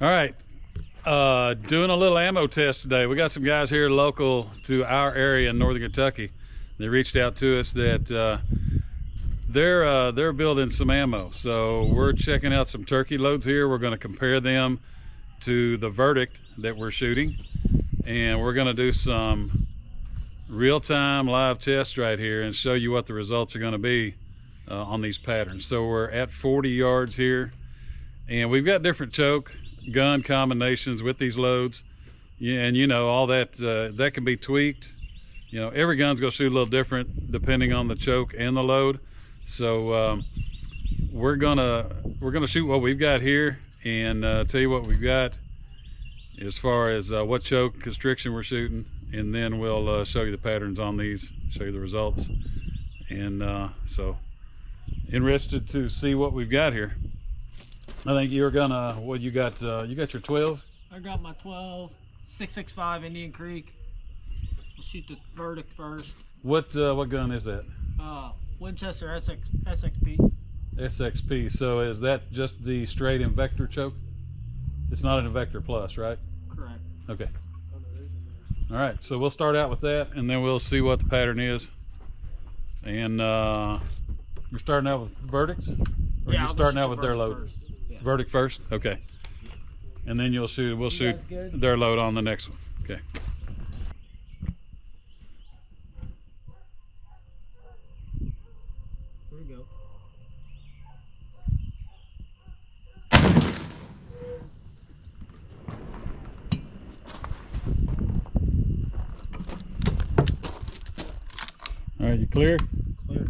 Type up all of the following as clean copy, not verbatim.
All right, doing a little ammo test today. We got some guys here local to our area in northern Kentucky. They reached out to us that they're building some ammo. So we're checking out some turkey loads here. We're going to compare them to the verdict that we're shooting, and we're going to do some real-time live tests right here and show you what the results are going to be on these patterns. So we're at 40 yards here, and we've got different choke gun combinations with these loads. Yeah, and you know, all that that can be tweaked. You know, every gun's gonna shoot a little different depending on the choke and the load. So we're gonna shoot what we've got here and tell you what we've got as far as what choke constriction we're shooting, and then we'll show you the patterns on these, show you the results. And so interested to see what we've got here. I think you're gonna, what you got your 12? I got my 12 665 Indian Creek. We'll shoot the verdict first. What gun is that? Winchester SXP. SXP. So is that just the straight Invector choke? It's not an Invector Plus, right? Correct. Okay. All right, so we'll start out with that, and then we'll see what the pattern is. And you're starting out with verdicts? Or yeah, you're starting out with their verdict load? first. Yeah. Verdict first? Okay. And then we'll shoot their load on the next one. Okay. Here we go. All right, you clear? Clear.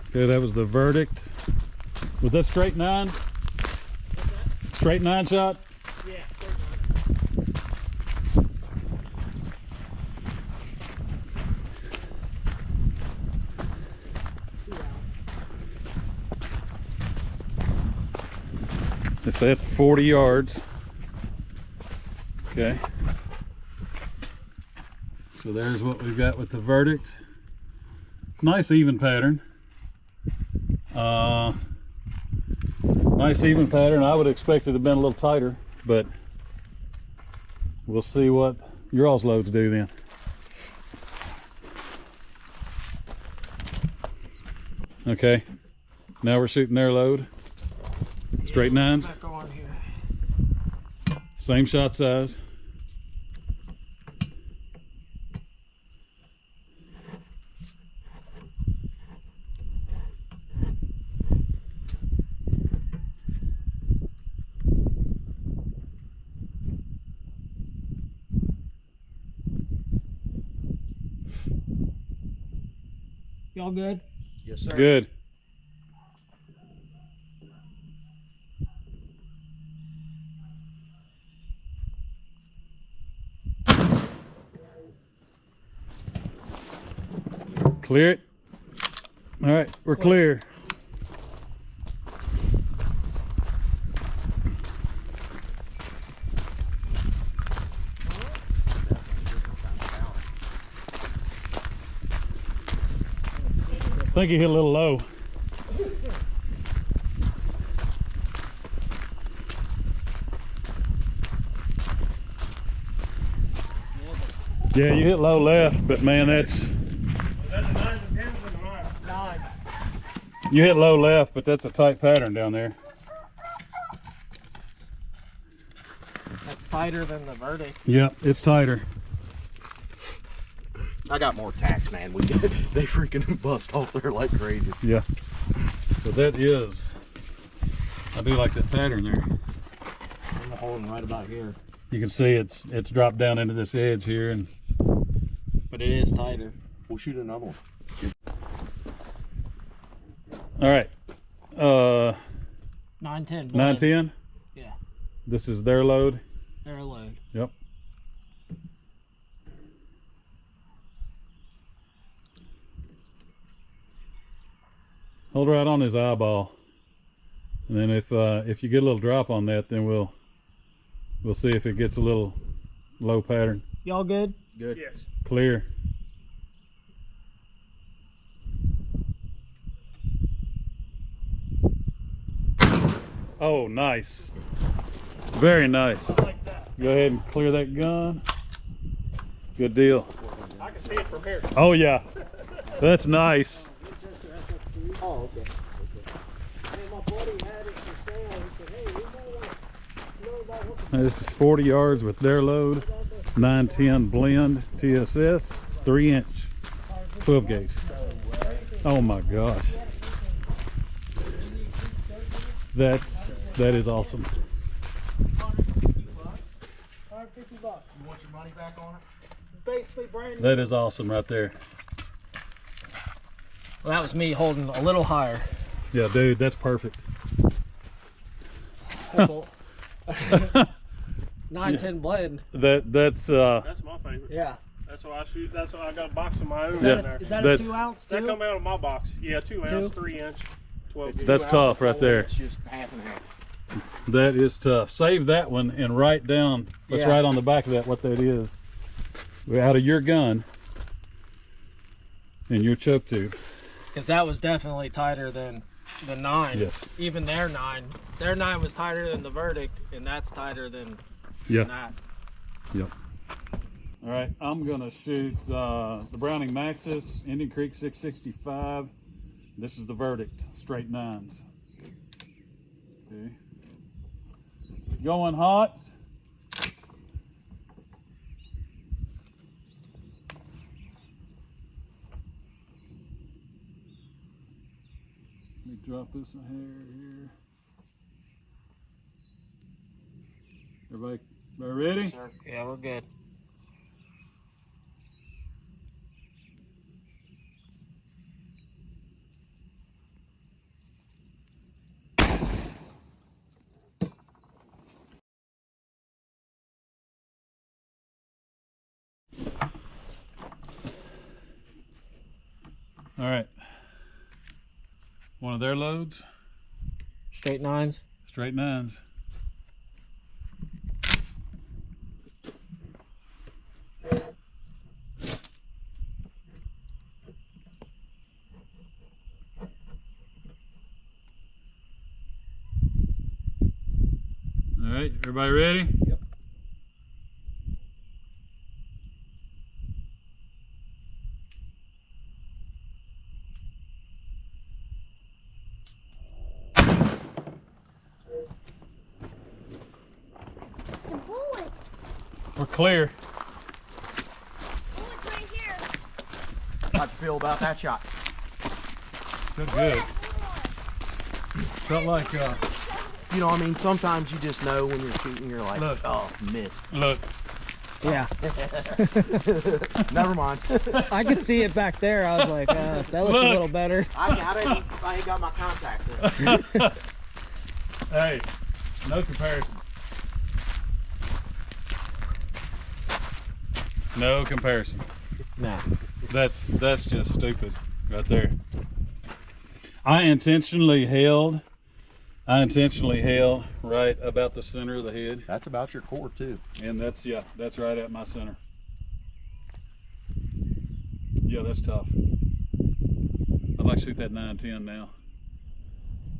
Okay, that was the verdict. Was that straight 9? Straight 9 shot? Yeah. It's at 40 yards. Okay. So there's what we've got with the verdict. Nice even pattern. Nice even pattern. I would expect it to have been a little tighter, but we'll see what your all's loads do then. Okay, now we're shooting their load. Straight 9s. Back on here. Same shot size. Y'all good? Yes, sir. Good. Clear it. All right, we're clear. I think he hit a little low. Yeah, you hit low left, but man, that's... Was that the 9s and 10s or the 9? You hit low left, but that's a tight pattern down there. That's tighter than the verdict. Yep, it's tighter. I got more tacks, man. They freaking bust off there like crazy. Yeah. So that is... I do like that pattern there. I'm holding right about here. You can see it's dropped down into this edge here, and But it is tighter. We'll shoot another one. all right. 910. 910. Yeah. This is their load. Their load. Yep. Hold right on his eyeball, and then if you get a little drop on that, then we'll see if it gets a little low pattern. Y'all good? Good. Yes. Clear. Oh, nice. Very nice. Like that. Go ahead and clear that gun. Good deal. I can see it from here. Oh yeah, that's nice. Oh, okay. Hey, my buddy had it for sale. He said, hey, you know about what This is 40 yards with their load. 910 blend TSS, 3-inch, 12 gauge. Oh my gosh. That is awesome. $150. You want your money back on it? Basically brand new. That is awesome right there. Well, that was me holding a little higher. Yeah, dude, that's perfect. 910 blend. That's That's my favorite. Yeah. That's why I shoot. That's why I got a box of my own Yeah. in there. Is that That's- a 2 ounce That too? come out of my box. Yeah, 2 ounce, 2? 3 inch, 12 It's gauge. That's 2 tough ounces right full, there. It's just half and half. that is tough. Save that one and write down. Let's Yeah. write on the back of that what that is. Out of your gun and your choke tube. Because that was definitely tighter than the 9. Yes. Even their 9. Their 9 was tighter than the verdict, and that's tighter than Yeah. that. Yep. All right, I'm gonna shoot the Browning Maxis, Indian Creek 665. This is the verdict, straight 9s. Okay. Going hot. Let me drop this in here. Everybody ready? Sir. Yeah, we're good. All right. One of their loads, Straight 9s. straight 9s. All right, everybody ready? Yep. The bullet. We're clear. Bullet's right here. How'd you feel about that shot? Feel good. Felt like, You know, I mean, sometimes you just know when you're shooting, you're like, Look. oh, missed. look, Yeah. Never mind. I could see it back there. I was like, that looks Look. a little better. I ain't got my contacts in. hey, no comparison. No comparison. Nah. That's just stupid right there. I intentionally held right about the center of the head, That's about your core, too. and that's right at my center. Yeah, that's tough. I'd like to shoot that 910 now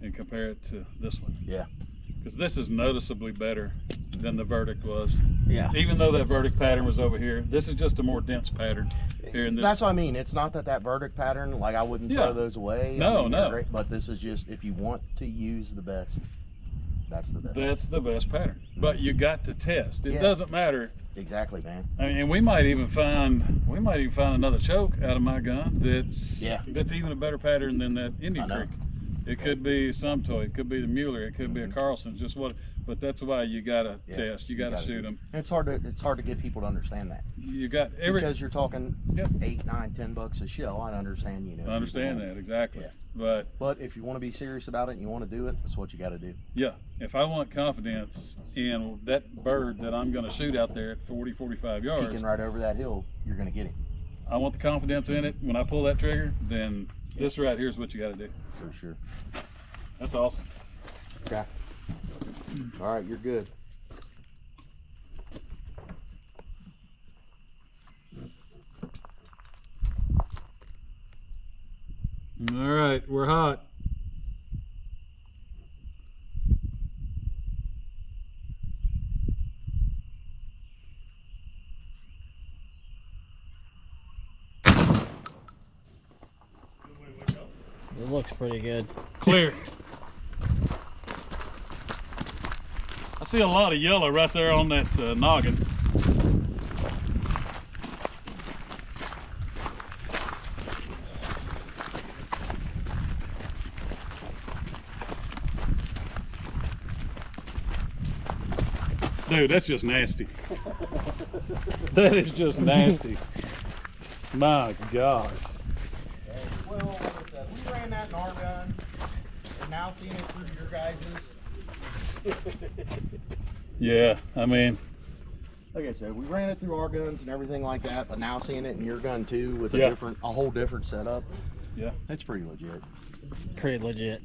and compare it to this one, Yeah. because this is noticeably better than the verdict was. Yeah. Even though that verdict pattern was over here, this is just a more dense pattern here in this. That's what I mean. It's not that verdict pattern, like I wouldn't Yeah. throw those away. No, I mean, they're no. great, but this is just, if you want to use the best, that's the best. That's the best pattern. But you got to test. It Yeah. doesn't matter. Exactly, man. I mean, and we might even find another choke out of my gun that's even a better pattern than that Indian I know. Creek. It could be some toy. It could be the Mueller. It could be a Carlson. Just what. But that's why you gotta Yeah, test. You gotta shoot them. And it's hard to get people to understand that. You got Because you're talking Yep. $8, $9, $10 a shell. I understand, you know. I understand people- that exactly. Yeah. But But if you want to be serious about it and you want to do it, that's what you got to do. yeah, if I want confidence in that bird that I'm going to shoot out there at 40, 45 yards, Peeking right over that hill, you're going to get him. I want the confidence in it. When I pull that trigger, then this right here is what you got to do. For sure. That's awesome. Okay. All right, you're good. All right, we're hot. looks pretty good. Clear. I see a lot of yellow right there on that noggin. Dude, that's just nasty. That is just nasty. My gosh. Well, like I said, we ran that in our guns, and now seeing it through your guys's. Yeah, I mean, Like I said, we ran it through our guns and everything like that, but now seeing it in your gun too with a Yeah. a whole different setup. yeah. It's pretty legit. Pretty legit.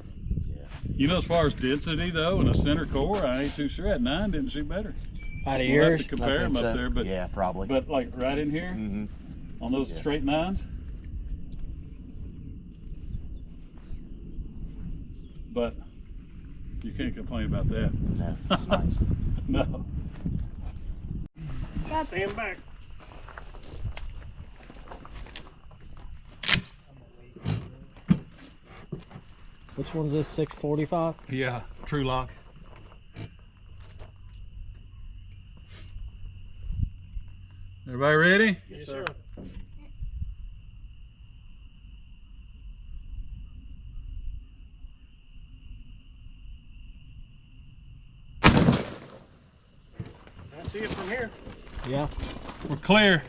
You know, as far as density though, in a center core, I ain't too sure. That 9 didn't shoot better. Out of We'll have yours? to compare them up there, but yeah, probably. but like right in here on those straight 9s. But you can't complain about that. No, it's nice. No. Stand back. Which one's this, 645? Yeah, true lock. Everybody ready? Yes, sir. I see it from here. Yeah. We're clear.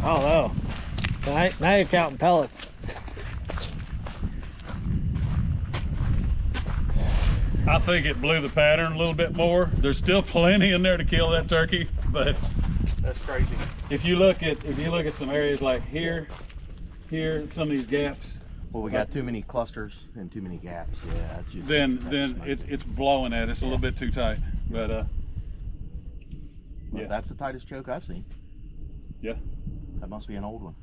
Oh, no. Now you're counting pellets. I think it blew the pattern a little bit more. There's still plenty in there to kill that turkey, but That's crazy. if you look at some areas like here, some of these gaps, Well, we got too many clusters and too many gaps. Yeah. It's just, then it's blowing at us a little bit too tight. But well, yeah. that's the tightest choke I've seen. yeah, That must be an old one.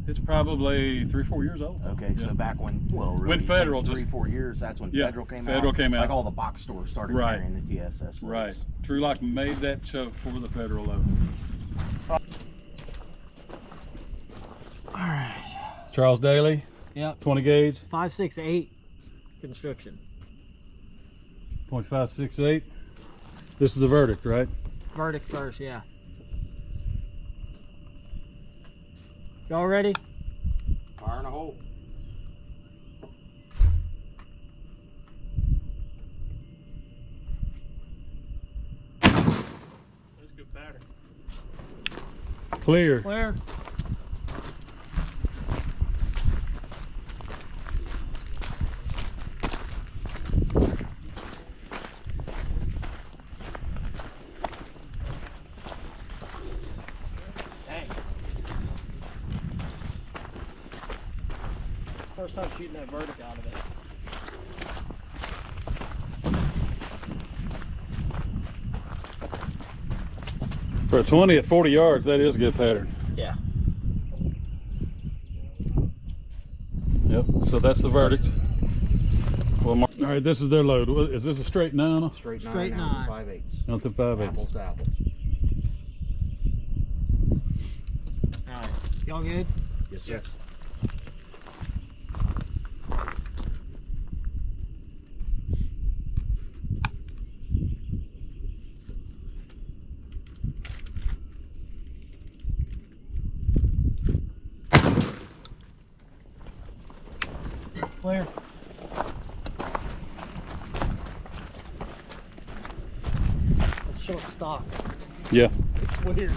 it's probably 3-4 years old. Okay, Yeah. so back when, well, really, When Federal like just- 3-4 years, that's when Yeah, Federal came Federal out. came out. Like all the box stores started Right. carrying the TSS. Right. loads. True Lock made that choke for the Federal load. All right. Charles Daly, Yep. 20 gauge, 568 construction. .568. This is the verdict, right? Verdict first, yeah. Y'all ready? Fire in a hole. That's good pattern. Clear. Clear. Dang. It's the first time shooting that verdict out of it. For a 20 at 40 yards, that is a good pattern. Yeah. Yep, so that's the verdict. Well, all right, this is their load. Is this a straight 9? Straight 9, Straight ounce 9. 5/8. Ounce and 5/8. Apples to apples. All right. Y'all good? Yes, sir. Yes. Clear. It's short stock. Yeah. It's weird.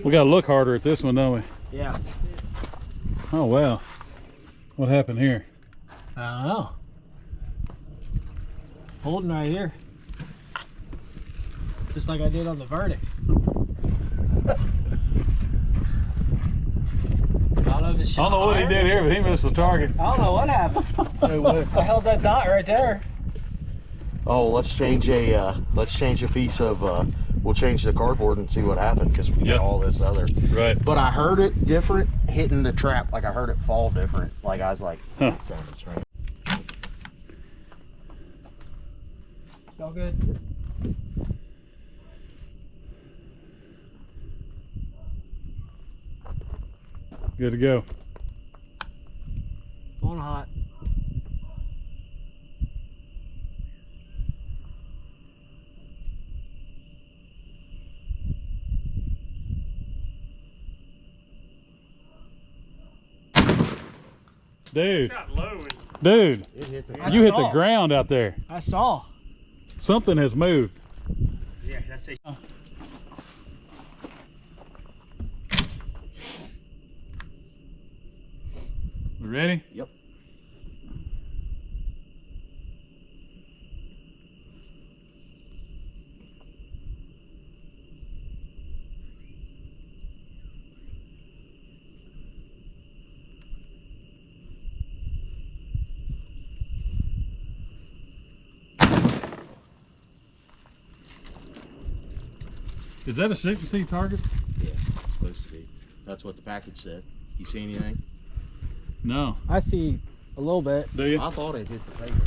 We got to look harder at this one, don't we? Yeah. Oh, wow. What happened here? I don't know. Holding right here. Just like I did on the verdict. I don't know if it's I don't know what he did here, but he missed the target. I don't know what happened. I held that dot right there. Oh, let's change a piece of we'll change the cardboard and see what happened, because we got all this other. Right. But I heard it different hitting the trap. Like I heard it fall different. Like I was like, Huh. sounded strange. All good. Good to go. On hot. Dude, Shot low and dude, It hit the. you hit saw. the ground out there. I saw. Something has moved. yeah, that's it. We ready? Yep. Is that a shake and see target? Yeah, supposed to be. That's what the package said. You see anything? No. I see a little bit. Do you? I thought it hit the paper.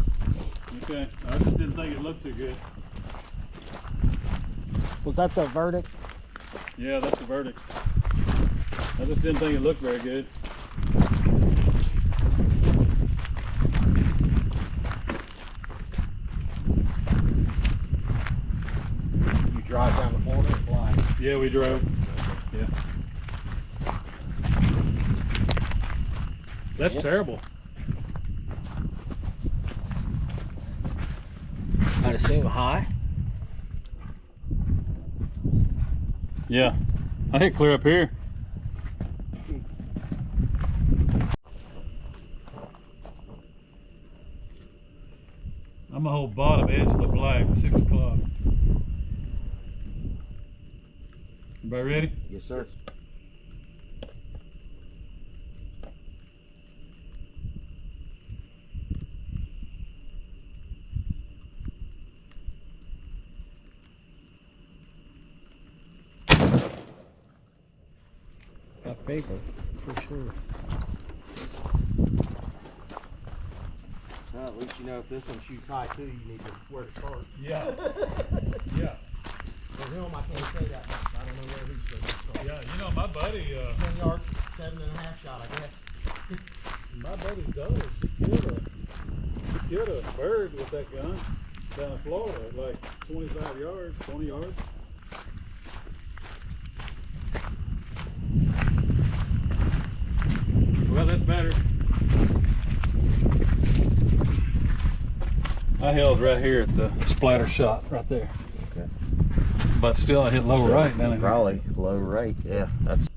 Okay. I just didn't think it looked too good. Was that the verdict? Yeah, that's the verdict. I just didn't think it looked very good. You drive down the Florida and fly. Yeah, we drove. Yeah. That's terrible. I'd assume high. Yeah. I hit clear up here. I'm gonna hold bottom edge of the black, 6 o'clock. Everybody ready? Yes, sir. That paper, for sure. Well, at least you know if this one shoots high too, you need to wear the card. Yeah. Yeah. For him, I can't say that much. I don't know where he's going to start. Yeah, you know, my buddy, 10 yards, 7.5 shot, I guess. my buddy's daughter, she killed a bird with that gun down in Florida at like 25 yards, 20 yards. Well, that's better. I held right here at the splatter shot right there. Okay. But still, I hit lower right down in here. Probably low right. Yeah, that's.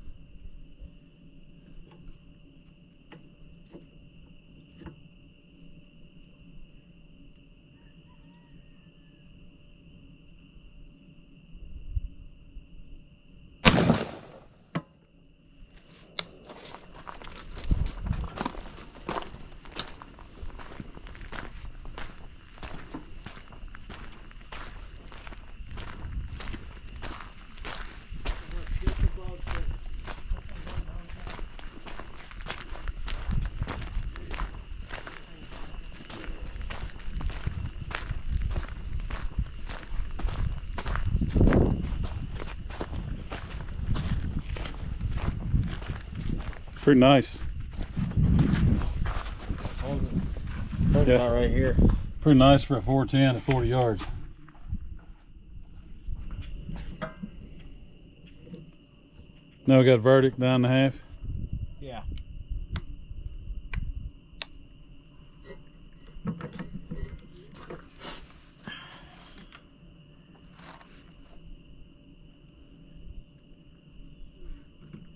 Pretty nice. Hold Yeah. about right here. Pretty nice for a 410 at 40 yards. Now we got a verdict, 9.5. Yeah.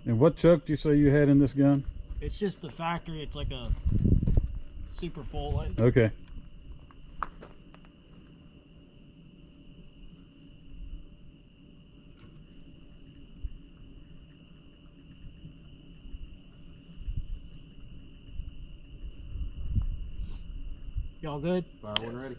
And what chuck do you say you had in this gun? It's just the factory. It's like a super full. Like, Okay. Y'all good? Fire one ready.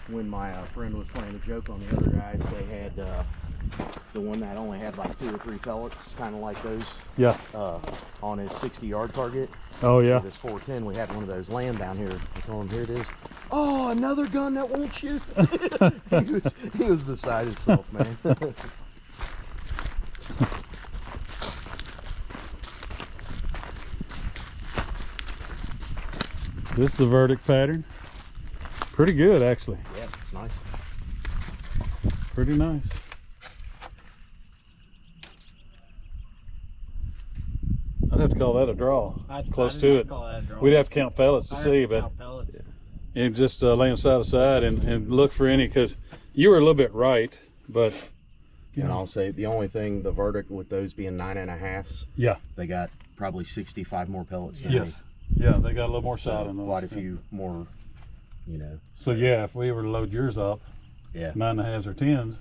When my friend was playing a joke on the other guys, they had the one that only had like 2 or 3 pellets, kind of like those. Yeah. On his 60-yard target. Oh yeah. This 410, we had one of those land down here. I told him, here it is. Oh, another gun that won't shoot. he was beside himself, man. This is the verdict pattern. Pretty good, actually. Yeah, it's nice. Pretty nice. I'd have to call that a draw. Close to it. We'd have to count pellets to see, but and just lay them side by side and look for any, because you were a little bit right, but and I'll say the only thing, the verdict with those being 9.5s, yeah, they got probably 65 more pellets than yes, yeah, they got a little more shot in those. Quite a few more, you know. So yeah, if we were to load yours up, yeah, 9.5s or 10s,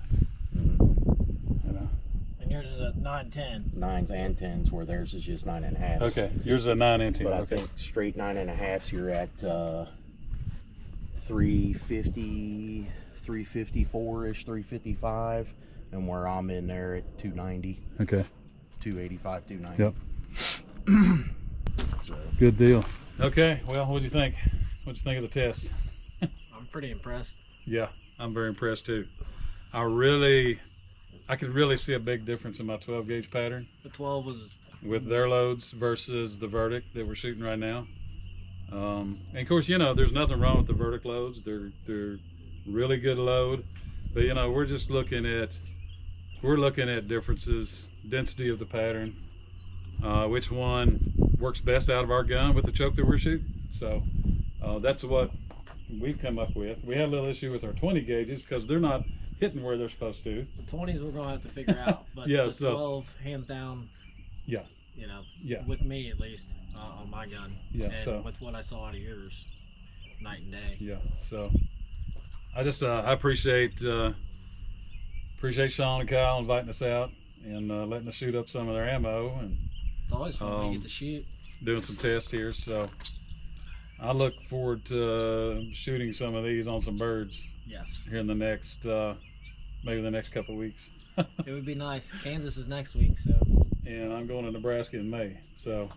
you know. And yours is a 9-10. 9s and 10s, where theirs is just 9.5s. Okay, yours is a 9 and 10. But okay. I think straight 9.5s, you're at 350, 354-ish, 355, and where I'm in there at 290. Okay. 285, 290. Yep. So. Good deal. Okay, well, what'd you think? What'd you think of the test? I'm pretty impressed. Yeah, I'm very impressed too. I could really see a big difference in my 12 gauge pattern. The 12 was with their loads versus the verdict that we're shooting right now. And of course, you know, there's nothing wrong with the verdict loads. They're really good load, but you know, we're looking at differences, density of the pattern, which one works best out of our gun with the choke that we're shooting. So that's what we've come up with. We had a little issue with our 20 gauges because they're not hitting where they're supposed to. The 20s we're gonna have to figure out, but yeah, the 12 hands down. Yeah. You know. Yeah. With me at least on my gun. Yeah. And so with what I saw out of yours, night and day. Yeah. So I just I appreciate Shaun and Kyle inviting us out and letting us shoot up some of their ammo, and it's always fun when you get to shoot. Doing some tests here, so I look forward to shooting some of these on some birds. Yes. Here in the next, maybe the next couple of weeks. It would be nice. Kansas is next week, so. And I'm going to Nebraska in May, so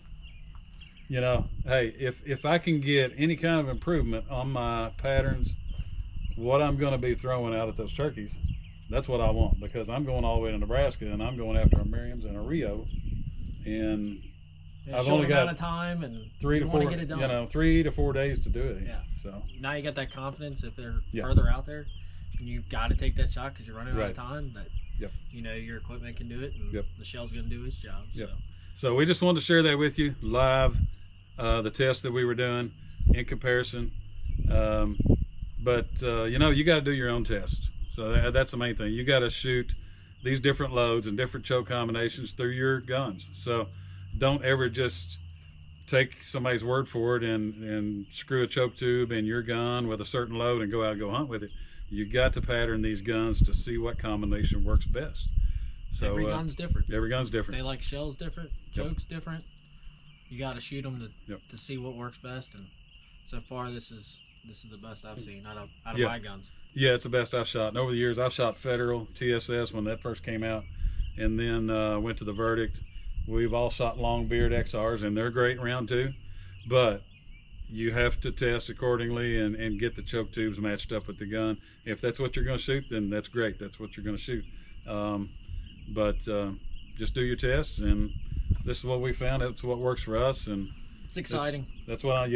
you know, hey, if I can get any kind of improvement on my patterns, what I'm going to be throwing out at those turkeys, that's what I want, because I'm going all the way to Nebraska and I'm going after a Miriam's and a Rio, and I've only got time and 3 to 4, get it done. you know, 3 to 4 days to do it. Yeah. So now you got that confidence if they're further out there, and you got to take that shot because you're running out of time. That you know your equipment can do it, and the shell's going to do its job. So. So we just wanted to share that with you live, the test that we were doing in comparison. But you know, you got to do your own test. So that's the main thing. You got to shoot these different loads and different choke combinations through your guns. So don't ever just take somebody's word for it and screw a choke tube in your gun with a certain load and go out and go hunt with it. You got to pattern these guns to see what combination works best. So every gun's different. Every gun's different. They like shells different, chokes different. You got to shoot them to see what works best. And so far, this is the best I've seen out of my guns. Yeah, it's the best I've shot. And over the years, I've shot Federal, TSS when that first came out, and then went to the Verdict. We've all shot Longbeard XRs, and they're great round too. But you have to test accordingly and get the choke tubes matched up with the gun. If that's what you're going to shoot, then that's great. That's what you're going to shoot. But just do your tests, and this is what we found. That's what works for us, and it's exciting. That's what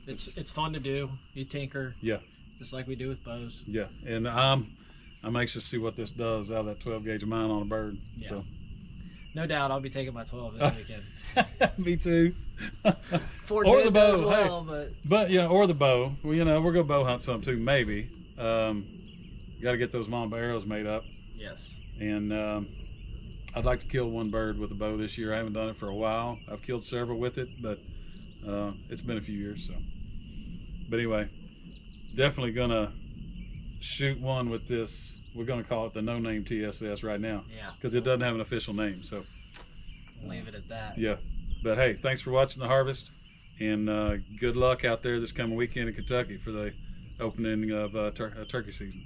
it's fun to do. You tinker. Yeah. Just like we do with bows. Yeah, and I'm anxious to see what this does out of that 12 gauge of mine on a bird. Yeah. So. No doubt I'll be taking my 12 this weekend. Me too. Or the bow. Well, but yeah, or the bow. Well, you know, we're gonna bow hunt some too, maybe. Got to get those Mamba arrows made up. Yes. And I'd like to kill one bird with a bow this year. I haven't done it for a while. I've killed several with it, but it's been a few years. So, but anyway, definitely gonna shoot one with this. We're gonna call it the No Name TSS right now. Yeah. Because it doesn't have an official name. So We'll leave it at that. yeah. But hey, thanks for watching the Harvest, and good luck out there this coming weekend in Kentucky for the opening of turkey season.